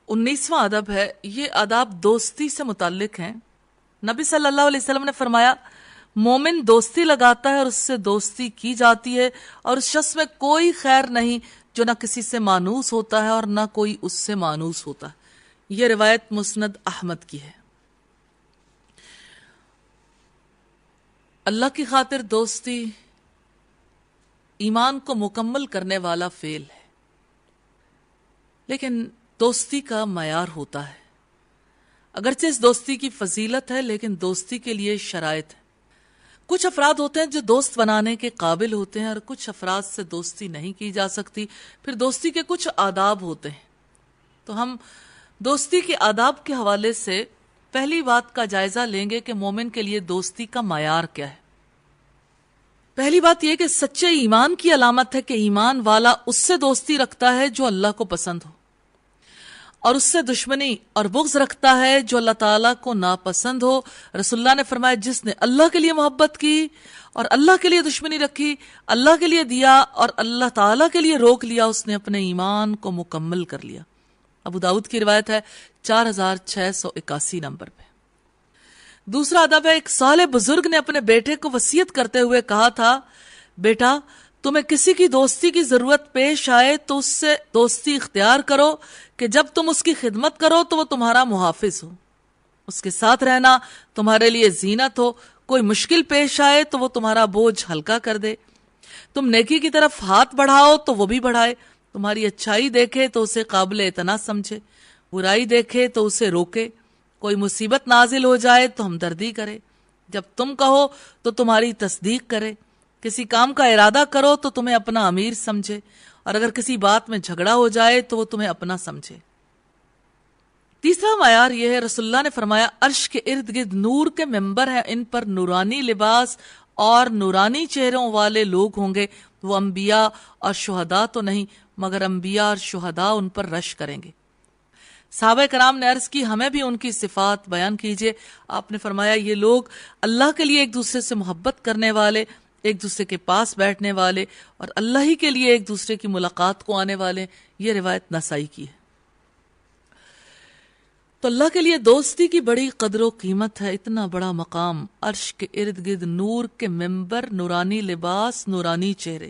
19واں ادب ہے، یہ آداب دوستی سے متعلق ہیں۔ نبی صلی اللہ علیہ وسلم نے فرمایا مومن دوستی لگاتا ہے اور اس سے دوستی کی جاتی ہے، اور اس شخص میں کوئی خیر نہیں جو نہ کسی سے مانوس ہوتا ہے اور نہ کوئی اس سے مانوس ہوتا ہے۔ یہ روایت مسند احمد کی ہے۔ اللہ کی خاطر دوستی ایمان کو مکمل کرنے والا فعل ہے، لیکن دوستی کا معیار ہوتا ہے۔ اگرچہ اس دوستی کی فضیلت ہے، لیکن دوستی کے لیے شرائط ہے۔ کچھ افراد ہوتے ہیں جو دوست بنانے کے قابل ہوتے ہیں اور کچھ افراد سے دوستی نہیں کی جا سکتی۔ پھر دوستی کے کچھ آداب ہوتے ہیں۔ تو ہم دوستی کے آداب کے حوالے سے پہلی بات کا جائزہ لیں گے کہ مومن کے لیے دوستی کا معیار کیا ہے۔ پہلی بات یہ کہ سچے ایمان کی علامت ہے کہ ایمان والا اس سے دوستی رکھتا ہے جو اللہ کو پسند ہو، اور اس سے دشمنی اور بغض رکھتا ہے جو اللہ تعالیٰ کو ناپسند ہو۔ رسول اللہ نے فرمایا جس نے اللہ کے لیے محبت کی اور اللہ کے لیے دشمنی رکھی، اللہ کے لیے دیا اور اللہ تعالیٰ کے لیے روک لیا، اس نے اپنے ایمان کو مکمل کر لیا۔ ابو داؤد کی روایت ہے 4681 نمبر پہ۔ دوسرا ادب ہے، ایک صالح بزرگ نے اپنے بیٹے کو وصیت کرتے ہوئے کہا تھا، بیٹا تمہیں کسی کی دوستی کی ضرورت پیش آئے تو اس سے دوستی اختیار کرو کہ جب تم اس کی خدمت کرو تو وہ تمہارا محافظ ہو، اس کے ساتھ رہنا تمہارے لیے زینت ہو، کوئی مشکل پیش آئے تو وہ تمہارا بوجھ ہلکا کر دے، تم نیکی کی طرف ہاتھ بڑھاؤ تو وہ بھی بڑھائے، تمہاری اچھائی دیکھے تو اسے قابل اعتنا سمجھے، برائی دیکھے تو اسے روکے، کوئی مصیبت نازل ہو جائے تو ہمدردی کرے، جب تم کہو تو تمہاری تصدیق کرے، کسی کام کا ارادہ کرو تو تمہیں اپنا امیر سمجھے، اور اگر کسی بات میں جھگڑا ہو جائے تو وہ تمہیں اپنا سمجھے۔ تیسرا معیار یہ ہے، رسول اللہ نے فرمایا عرش کے ارد گرد نور کے ممبر ہیں، ان پر نورانی لباس اور نورانی چہروں والے لوگ ہوں گے، وہ انبیاء اور شہداء تو نہیں مگر انبیاء اور شہداء ان پر رش کریں گے۔ صحابہ کرام نے عرض کی ہمیں بھی ان کی صفات بیان کیجئے۔ آپ نے فرمایا یہ لوگ اللہ کے لیے ایک دوسرے سے محبت کرنے والے، ایک دوسرے کے پاس بیٹھنے والے اور اللہ ہی کے لیے ایک دوسرے کی ملاقات کو آنے والے۔ یہ روایت نسائی کی ہے۔ تو اللہ کے لیے دوستی کی بڑی قدر و قیمت ہے، اتنا بڑا مقام، عرش کے ارد گرد نور کے ممبر، نورانی لباس، نورانی چہرے۔